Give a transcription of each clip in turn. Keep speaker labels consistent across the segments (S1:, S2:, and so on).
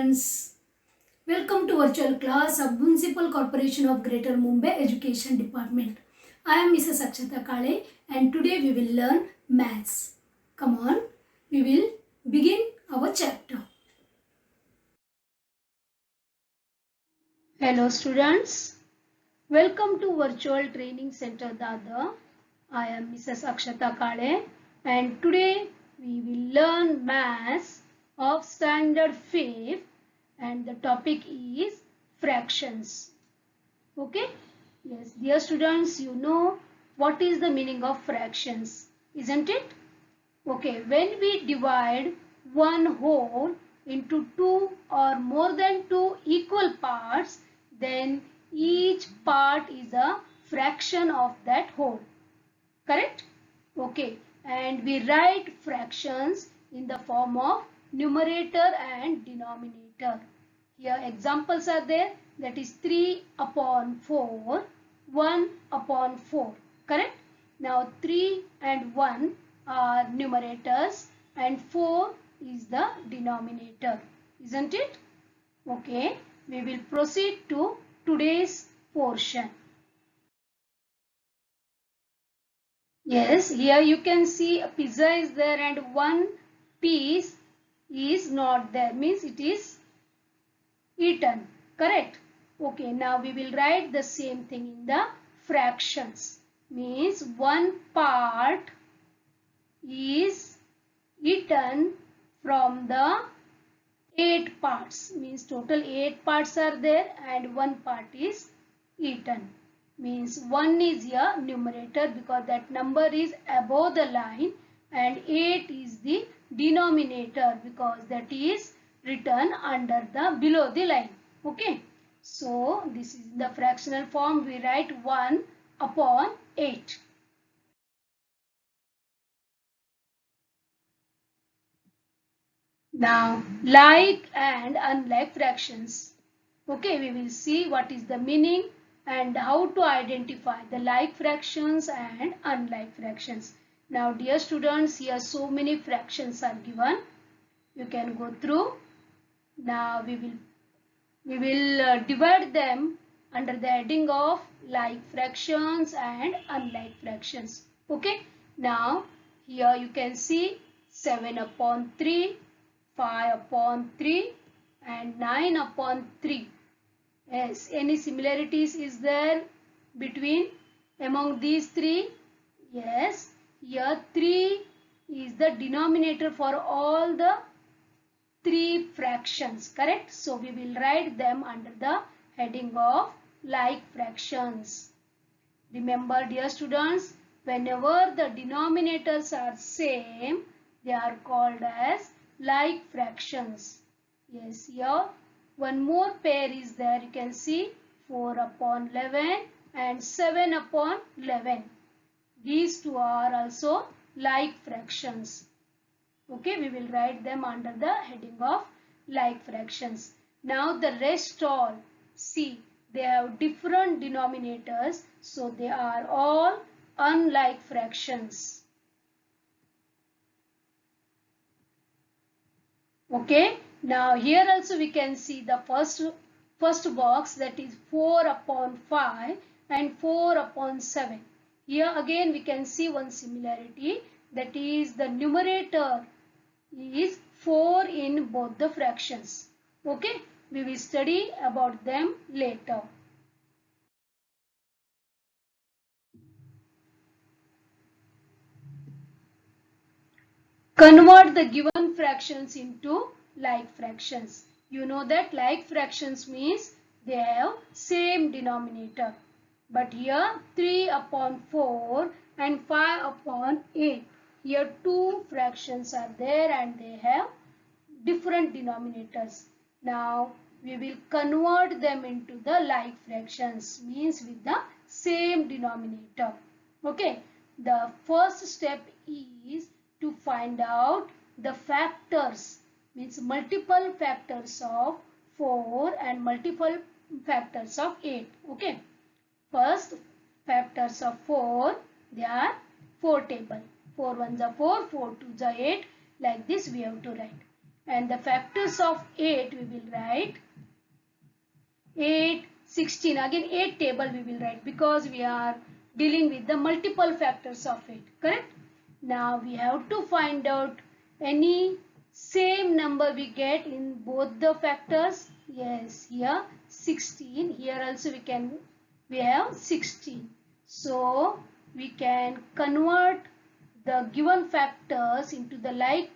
S1: students. Welcome to virtual class of Municipal Corporation of Greater Mumbai Education Department. I am Mrs. Akshata Kale and today we will learn maths. Come on, we will begin our chapter. Hello students. Welcome to Virtual Training Center Dadar. I am Mrs. Akshata Kale and today we will learn maths of standard 5th and the topic is fractions. Okay? Yes, dear students, you know what is the meaning of fractions, isn't it? Okay, when we divide one whole into two or more than two equal parts, then each part is a fraction of that whole. Correct? Okay, and we write fractions in the form of numerator and denominator. Here examples are there, that is 3 upon 4, 1 upon 4. Correct? Now 3 and 1 are numerators and 4 is the denominator. Isn't it? Okay, we will proceed to today's portion. Yes, here you can see a pizza is there and one piece is not there, means it is eaten. Correct? Okay, now we will write the same thing in the fractions. Means one part is eaten from the 8 parts. Means total 8 parts are there and one part is eaten. Means 1 is here numerator because that number is above the line and 8 is the denominator because that is written under the below the line. Okay. So this is the fractional form. We write 1 upon 8. Now like and unlike fractions. Okay, we will see what is the meaning and how to identify the like fractions and unlike fractions. Now dear students, here so many fractions are given. You can go through. Now we will divide them under the heading of like fractions and unlike fractions. Okay. Now here you can see 7 upon 3, 5 upon 3 and 9 upon 3. Yes, any similarities is there between among these three? Yes, here 3 is the denominator for all the 3 fractions, correct? So we will write them under the heading of like fractions. Remember dear students, whenever the denominators are same, they are called as like fractions. Yes, here one more pair is there. You can see 4 upon 11 and 7 upon 11. These two are also like fractions. Okay, we will write them under the heading of like fractions. Now the rest all, see, they have different denominators, so they are all unlike fractions. Okay, now here also we can see the first box, that is 4 upon 5 and 4 upon 7. Here again we can see one similarity, that is the numerator is 4 in both the fractions. Okay, we will study about them later. Convert the given fractions into like fractions. You know that like fractions means they have same denominator. But here 3 upon 4 and 5 upon 8. Here two fractions are there and they have different denominators. Now we will convert them into the like fractions, means with the same denominator. Okay, the first step is to find out the factors, means multiple factors of 4 and multiple factors of 8. Okay, first factors of 4, they are 4 table. 4 ones are 4, 4 twos are 8. Like this we have to write. And the factors of 8 we will write 8, 16. Again 8 table we will write because we are dealing with the multiple factors of 8. Correct? Now we have to find out any same number we get in both the factors. Yes, here 16. Here also we have 16. So we can convert the given factors into the like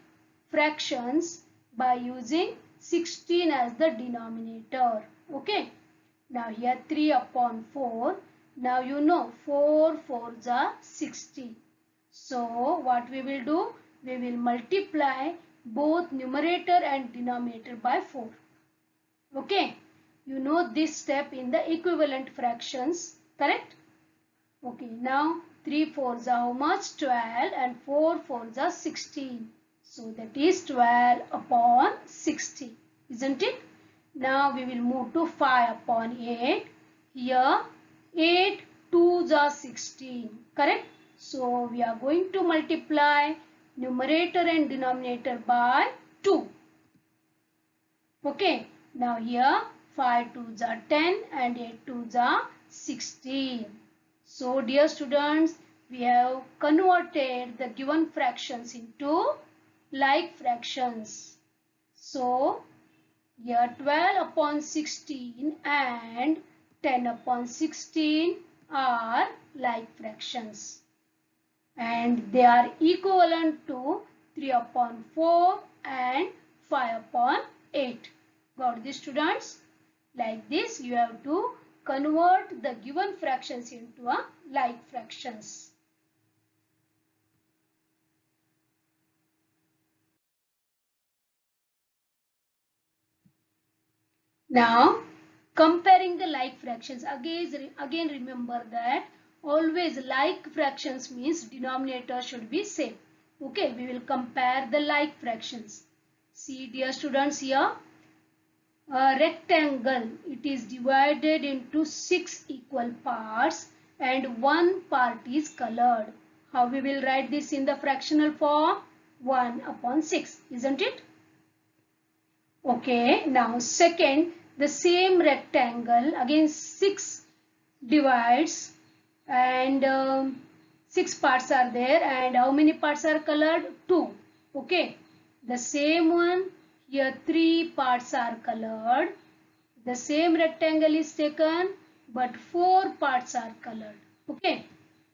S1: fractions by using 16 as the denominator. Okay. Now here 3 upon 4. Now you know 4 4s are 60. So what we will do? We will multiply both numerator and denominator by 4. Okay. You know this step in the equivalent fractions. Correct? Okay. Now 3 4s are how much? 12 and 4 4s are 16. So that is 12 upon 60. Isn't it? Now we will move to 5 upon 8. Here 8 2s are 16. Correct? So we are going to multiply numerator and denominator by 2. Okay. Now here 5 2s are 10 and 8 2s are 16. So dear students, we have converted the given fractions into like fractions. So here 12 upon 16 and 10 upon 16 are like fractions. And they are equivalent to 3 upon 4 and 5 upon 8. Got this, students? Like this you have to convert the given fractions into a like fractions. Now comparing the like fractions, again remember that always like fractions means denominator should be same. Okay, we will compare the like fractions. See dear students, here a rectangle, it is divided into 6 equal parts and one part is colored. How we will write this in the fractional form? 1 upon 6, isn't it? Okay, now second, the same rectangle, again 6 divides and 6 parts are there, and how many parts are colored? 2. Okay, the same one, here 3 parts are colored. The same rectangle is taken but 4 parts are colored. Okay,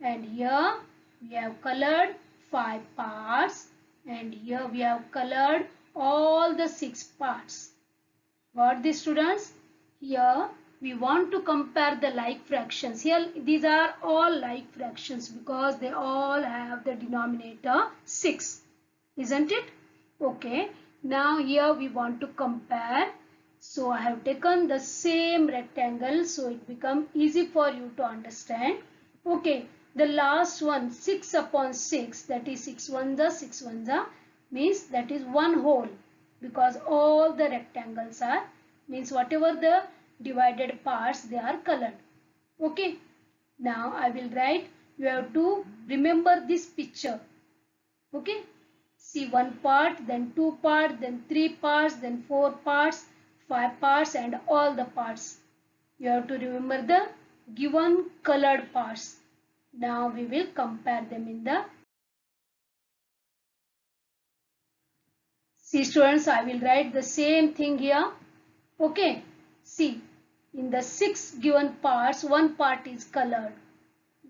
S1: and here we have colored 5 parts and here we have colored all the 6 parts. Got this, students? Here we want to compare the like fractions. Here these are all like fractions because they all have the denominator 6. Isn't it? Okay. Now here we want to compare. So I have taken the same rectangle so it becomes easy for you to understand. Okay. The last one 6 upon 6, that is 6 ones are 6 ones are, means that is one whole because all the rectangles are, means whatever the divided parts they are colored. Okay. Now I will write, you have to remember this picture. Okay. See one part, then 2 parts, then 3 parts, then 4 parts, 5 parts and all the parts. You have to remember the given colored parts. Now we will compare them in the. See students, I will write the same thing here. Okay. See, in the 6 given parts, one part is colored.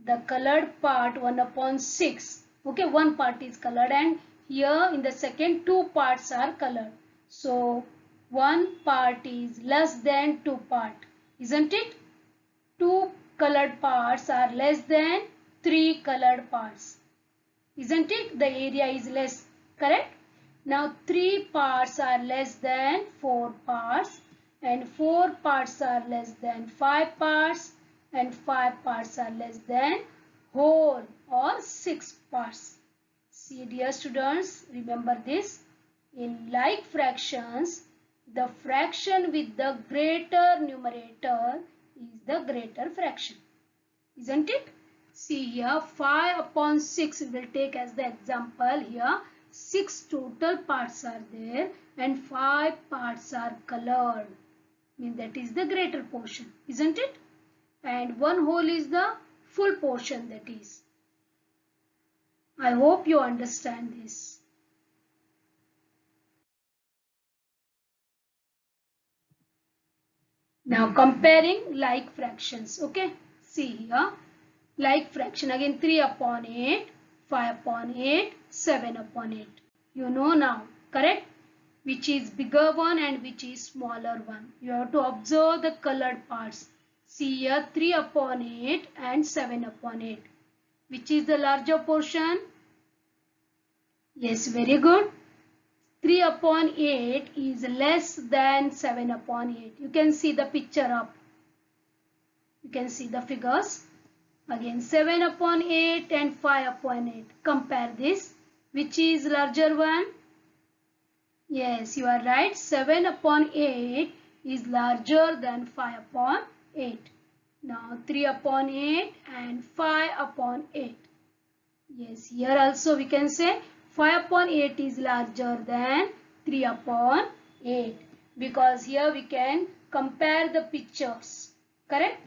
S1: The colored part 1 upon 6. Okay, one part is colored and here in the second 2 parts are colored. So, one part is less than 2 part. Isn't it? 2 colored parts are less than 3 colored parts. Isn't it? The area is less. Correct? Now 3 parts are less than 4 parts and 4 parts are less than 5 parts and 5 parts are less than whole or 6 parts. See dear students, remember this. In like fractions, the fraction with the greater numerator is the greater fraction. Isn't it? See here 5 upon 6 we will take as the example here. 6 total parts are there and 5 parts are colored. Means that is the greater portion, isn't it? And one whole is the full portion, that is. I hope you understand this. Now comparing like fractions. Okay, see here. Like fraction again, 3 upon 8, 5 upon 8, 7 upon 8. You know now, correct? Which is bigger one and which is smaller one. You have to observe the colored parts. See here, 3 upon 8 and 7 upon 8. Which is the larger portion? Yes, very good. 3 upon 8 is less than 7 upon 8. You can see the picture up. You can see the figures. Again 7 upon 8 and 5 upon 8. Compare this. Which is larger one? Yes, you are right. 7 upon 8 is larger than 5 upon 8. Now 3 upon 8 and 5 upon 8. Yes, here also we can say 5 upon 8 is larger than 3 upon 8. Because here we can compare the pictures. Correct?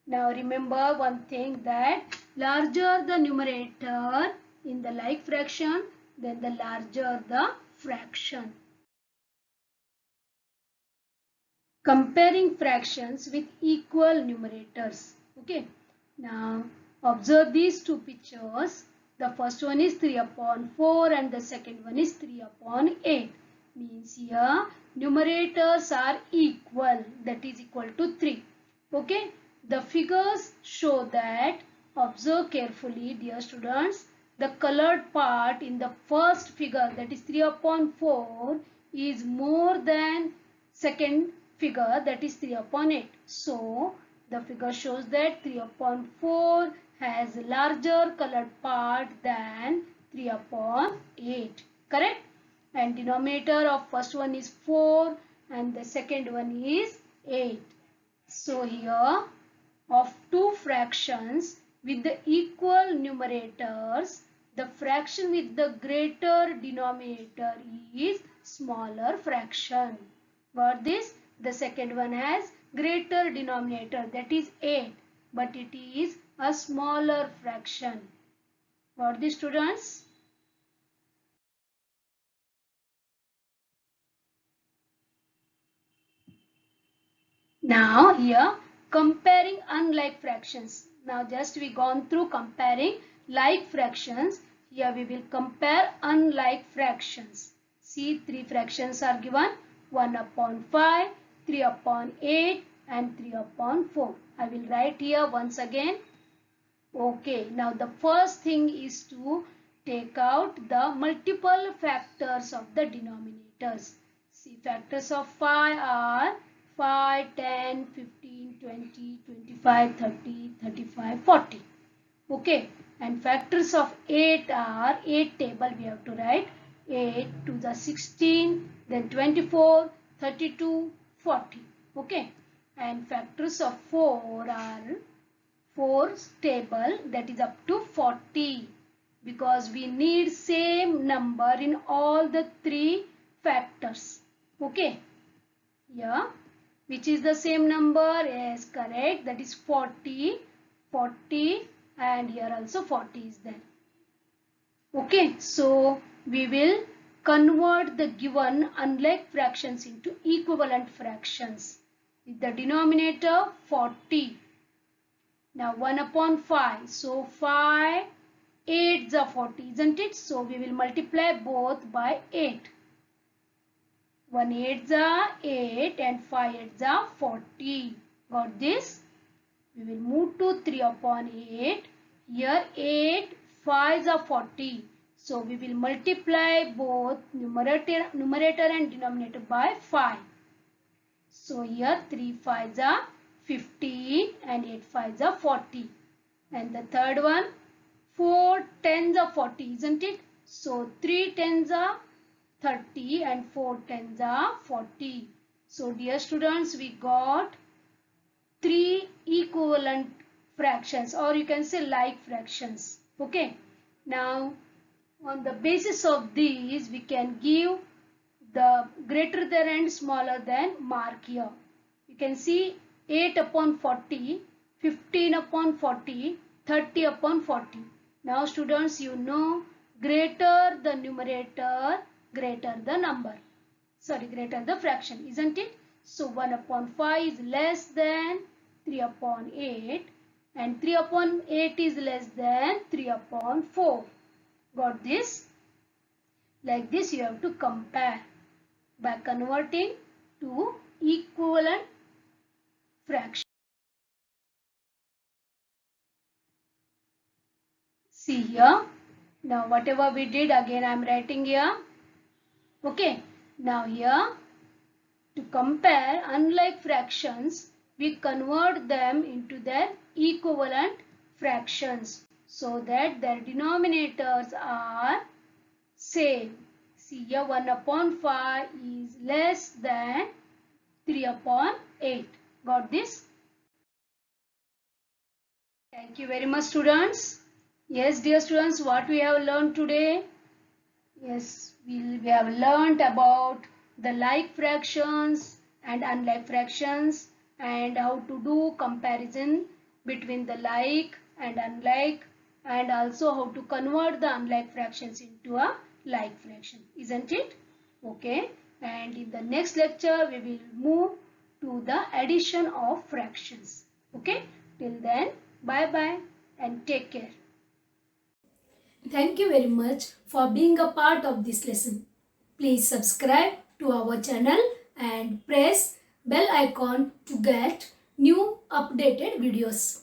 S1: Now remember one thing, that larger the numerator in the like fraction, then the larger the fraction. Comparing fractions with equal numerators. Okay. Now observe these two pictures. The first one is 3 upon 4 and the second one is 3 upon 8. Means here numerators are equal, that is equal to 3. Okay. The figures show that, observe carefully dear students, the colored part in the first figure, that is 3 upon 4, is more than second figure, that is 3 upon 8. So the figure shows that 3 upon 4 has larger colored part than 3 upon 8. Correct? And denominator of first one is 4 and the second one is 8. So here, of two fractions with the equal numerators, the fraction with the greater denominator is smaller fraction. Got this? The second one has greater denominator, that is 8, but it is a smaller fraction. Got this, students? Now here comparing unlike fractions. Now just we gone through comparing like fractions. Here we will compare unlike fractions. See, three fractions are given: 1 upon 5, 3 upon 8 and 3 upon 4. I will write here once again. Okay, now the first thing is to take out the multiple factors of the denominators. See, factors of 5 are 5, 10, 15, 20, 25, 30, 35, 40. Okay, and factors of 8 are 8 table we have to write. 8 to the 16, then 24, 32, 40. Okay, and factors of 4 are 4 table, that is up to 40, because we need same number in all the three factors. Okay, yeah, which is the same number? Yes, correct, that is 40, 40 and here also 40 is there. Okay, so we will convert the given unlike fractions into equivalent fractions with the denominator 40. Now 1 upon 5. So 5 8s are 40, isn't it? So we will multiply both by 8. 1 8s are 8 and 5 8s are 40. Got this? We will move to 3 upon 8. Here 8 5s are 40. So we will multiply both numerator and denominator by 5. So here 3 5s are 15 and 8 5s are 40. And the third one, 4 10s are 40, isn't it? So 3 10s are 30 and 4 10s are 40. So dear students, we got 3 equivalent fractions, or you can say like fractions. Okay. Now On the basis of these, we can give the greater than and smaller than mark here. You can see 8 upon 40, 15 upon 40, 30 upon 40. Now students, you know, greater the numerator, greater the number. Sorry, greater the fraction, isn't it? So 1 upon 5 is less than 3 upon 8 and 3 upon 8 is less than 3 upon 4. Got this? Like this you have to compare by converting to equivalent fraction. See here. Now whatever we did, again I am writing here. Okay. Now here, to compare unlike fractions, we convert them into their equivalent fractions so that their denominators are same. See here, 1 upon 5 is less than 3 upon 8. Got this? Thank you very much, students. Yes, dear students, what we have learned today? Yes, we have learned about the like fractions and unlike fractions and how to do comparison between the like and unlike, and also how to convert the unlike fractions into a like fraction, isn't it? Okay, and in the next lecture we will move to the addition of fractions. Okay, till then, bye bye and take care.
S2: Thank you very much for being a part of this lesson. Please subscribe to our channel and press bell icon to get new updated videos.